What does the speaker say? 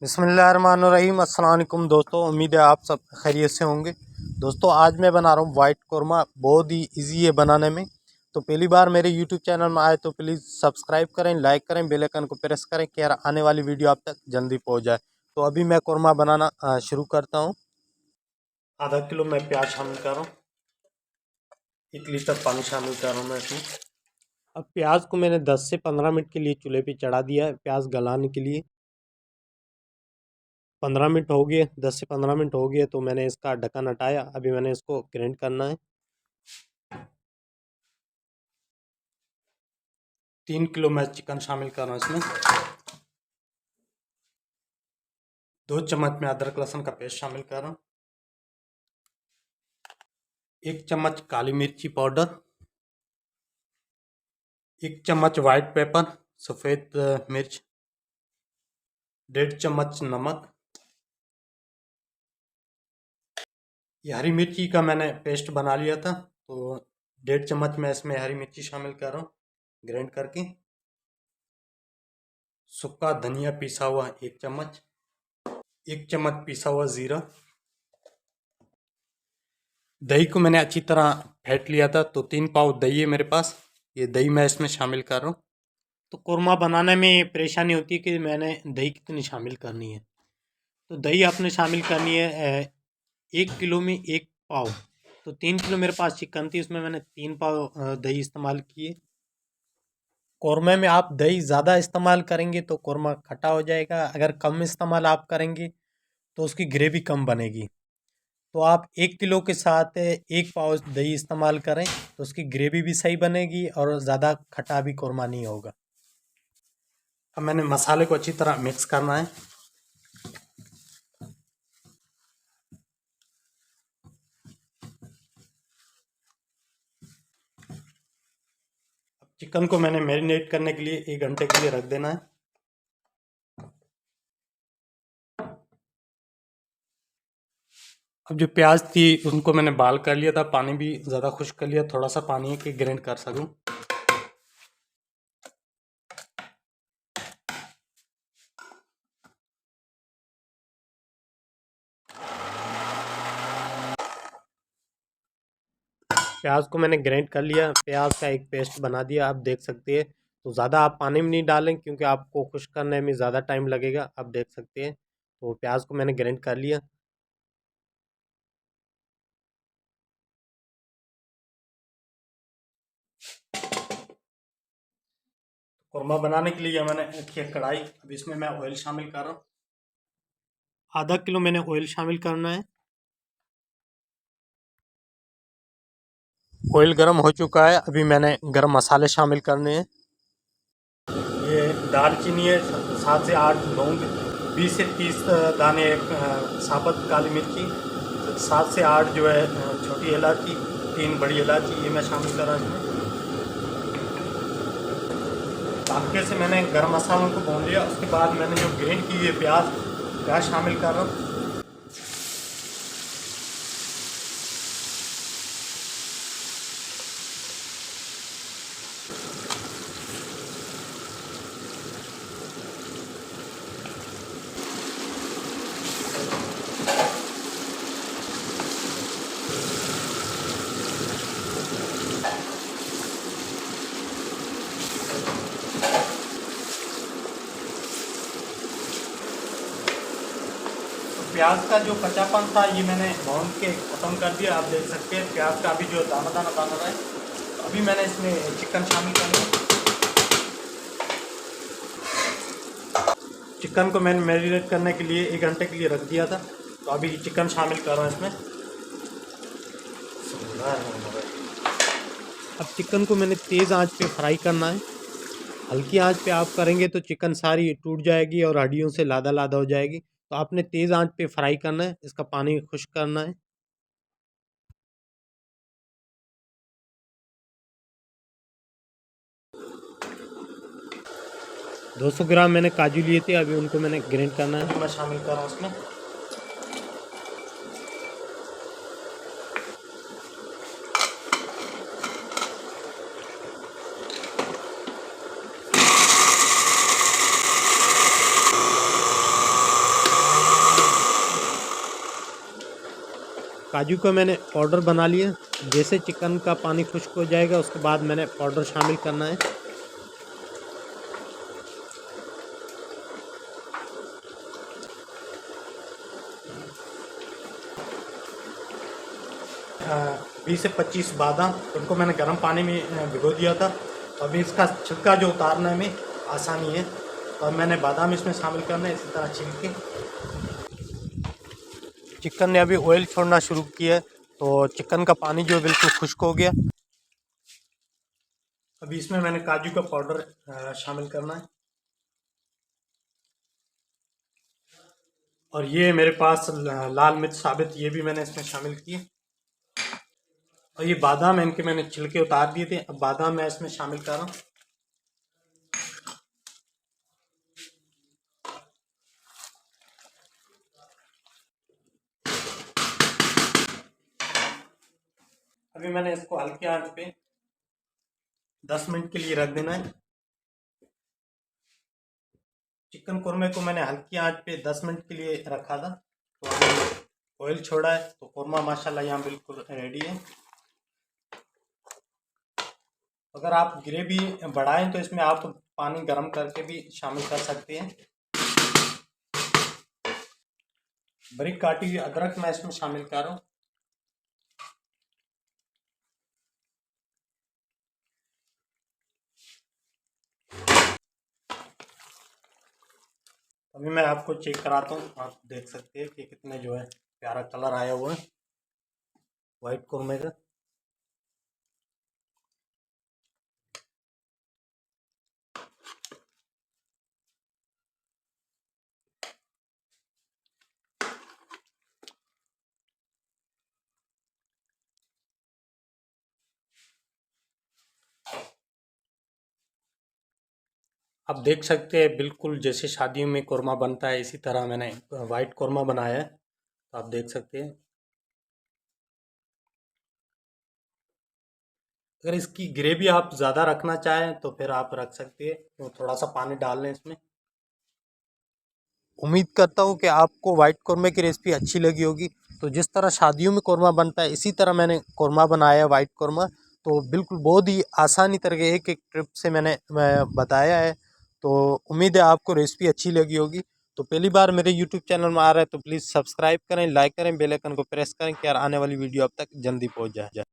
बिस्मिल्लाहिर्रहमानिर्रहीम। अस्सलाम वालेकुम दोस्तों, उम्मीद है आप सब खैरियत से होंगे। दोस्तों आज मैं बना रहा हूँ वाइट कौरमा। बहुत ही इजी है बनाने में। तो पहली बार मेरे यूट्यूब चैनल में आए तो प्लीज़ सब्सक्राइब करें, लाइक करें, बेल आइकन को प्रेस करें कि यार आने वाली वीडियो आप तक जल्दी पहुँच जाए। तो अभी मैं कौरमा बनाना शुरू करता हूँ। आधा किलो मैं प्याज शामिल कर रहा हूँ। 1 लीटर पानी शामिल कर रहा हूँ मैं इसमें। अब प्याज को मैंने 10 से 15 मिनट के लिए चूल्हे पे चढ़ा दिया है प्याज गलाने के लिए। 15 मिनट हो गए, 10 से 15 मिनट हो गए तो मैंने इसका ढक्कन हटाया। अभी मैंने इसको ग्राइंड करना है। 3 किलो मैं चिकन शामिल कर रहा हूँ इसमें। 2 चम्मच में अदरक लहसुन का पेस्ट शामिल कर रहा हूँ। 1 चम्मच काली मिर्ची पाउडर। 1 चम्मच वाइट पेपर सफ़ेद मिर्च। 1.5 चम्मच नमक। ये हरी मिर्ची का मैंने पेस्ट बना लिया था तो 1.5 चम्मच मैं इसमें हरी मिर्ची शामिल कर रहा हूँ ग्राइंड करके। सूखा धनिया पिसा हुआ 1 चम्मच। 1 चम्मच पिसा हुआ ज़ीरा। दही को मैंने अच्छी तरह फेंट लिया था तो 3 पाव दही है मेरे पास। ये दही मैं इसमें शामिल कर रहा हूँ। तो कौरमा बनाने में परेशानी होती है कि मैंने दही कितनी शामिल करनी है। तो दही आपने शामिल करनी है 1 किलो में 1 पाव। तो 3 किलो मेरे पास चिकन थी, उसमें मैंने 3 पाव दही इस्तेमाल किए। कौरमे में आप दही ज़्यादा इस्तेमाल करेंगे तो कौरमा खट्टा हो जाएगा। अगर कम इस्तेमाल आप करेंगे तो उसकी ग्रेवी कम बनेगी। तो आप 1 किलो के साथ 1 पाव दही इस्तेमाल करें तो उसकी ग्रेवी भी सही बनेगी और ज़्यादा खट्टा भी कौरमा नहीं होगा। अब मैंने मसाले को अच्छी तरह मिक्स करना है। अब चिकन को मैंने मैरिनेट करने के लिए 1 घंटे के लिए रख देना है। अब जो प्याज थी उनको मैंने बाल कर लिया था, पानी भी ज़्यादा खुश्क कर लिया। थोड़ा सा पानी है कि ग्राइंड कर सकूं। प्याज को मैंने ग्राइंड कर लिया, प्याज का एक पेस्ट बना दिया। आप देख सकते हैं। तो ज़्यादा आप पानी में नहीं डालें क्योंकि आपको खुश्क करने में ज़्यादा टाइम लगेगा। आप देख सकते हैं। तो प्याज को मैंने ग्राइंड कर लिया। कौरमा बनाने के लिए मैंने रखी है कढ़ाई। अब इसमें मैं ऑयल शामिल कर रहा हूँ। आधा किलो मैंने ऑयल शामिल करना है। ऑयल गर्म हो चुका है। अभी मैंने गरम मसाले शामिल करने हैं। ये दालचीनी है 7 से 8 लौंग, 20 से 30 दाने साबुत काली मिर्ची, 7 से 8 जो है छोटी इलायची, 3 बड़ी इलायची, ये मैं शामिल कर रहा हूँ इसमें। हल्के से मैंने गरम मसालों को भून लिया। उसके बाद मैंने जो ग्राइंड की हुई प्याज शामिल कर रहा हूँ। प्याज का जो कच्चापन था ये मैंने भून के ख़त्म कर दिया। आप देख सकते हैं प्याज का अभी जो दाना दाना बन रहा है। तो अभी मैंने इसमें चिकन शामिल कर लिया। चिकन को मैंने मैरिनेट करने के लिए 1 घंटे के लिए रख दिया था। तो अभी चिकन शामिल कर रहा हूँ इसमें। अब चिकन को मैंने तेज़ आंच पे फ्राई करना है। हल्की आंच पे आप करेंगे तो चिकन सारी टूट जाएगी और हड्डियों से लादा लादा हो जाएगी। तो आपने तेज़ आंच पे फ्राई करना है, इसका पानी खुश्क करना है। 200 ग्राम मैंने काजू लिए थे, अभी उनको मैंने ग्राइंड करना है। मैं शामिल कर रहा हूँ उसमें। काजू का मैंने पाउडर बना लिया। जैसे चिकन का पानी खुश्क हो जाएगा उसके बाद मैंने पाउडर शामिल करना है। अ, 20 से 25 बादाम, उनको मैंने गर्म पानी में भिगो दिया था। अभी इसका छिलका जो उतारने में आसानी है, तो अब मैंने बादाम इसमें शामिल करना है इसी तरह छील के। चिकन ने अभी ऑयल छोड़ना शुरू किया है, तो चिकन का पानी जो बिल्कुल खुश्क हो गया। अभी इसमें मैंने काजू का पाउडर शामिल करना है, और ये मेरे पास लाल मिर्च साबित, ये भी मैंने इसमें शामिल किए। और ये बादाम इनके मैंने छिलके उतार दिए थे, अब बादाम मैं इसमें शामिल कर रहा हूँ। अभी मैंने इसको हल्की आंच पे 10 मिनट के लिए रख देना है। चिकन कोरमे को मैंने हल्की आंच पे 10 मिनट के लिए रखा था, तो अभी ऑयल छोड़ा है, तो कोरमा माशाल्लाह यहाँ बिल्कुल रेडी है। अगर आप ग्रेवी बढ़ाएं तो इसमें आप पानी गर्म करके भी शामिल कर सकते हैं। बारीक काटी हुई अदरक मैं इसमें शामिल कर रहा हूँ। अभी मैं आपको चेक कराता हूँ, आप देख सकते हैं कि कितने जो है प्यारा कलर आया हुआ है वाइट कोरमे का। आप देख सकते हैं बिल्कुल जैसे शादियों में कोरमा बनता है इसी तरह मैंने वाइट कोरमा बनाया है, तो आप देख सकते हैं। अगर इसकी ग्रेवी आप ज़्यादा रखना चाहें तो फिर आप रख सकते हैं, तो थोड़ा सा पानी डाल लें इसमें। उम्मीद करता हूँ कि आपको वाइट कोरमे की रेसिपी अच्छी लगी होगी। तो जिस तरह शादियों में कोरमा बनता है इसी तरह मैंने कोरमा बनाया है, वाइट कोरमा। तो बिल्कुल बहुत ही आसानी तरीके एक एक ट्रिप से मैं बताया है। तो उम्मीद है आपको रेसिपी अच्छी लगी होगी। तो पहली बार मेरे यूट्यूब चैनल में आ रहा है तो प्लीज़ सब्सक्राइब करें, लाइक करें, बेल आइकन को प्रेस करें कि यार आने वाली वीडियो अब तक जल्दी पहुँच जाए।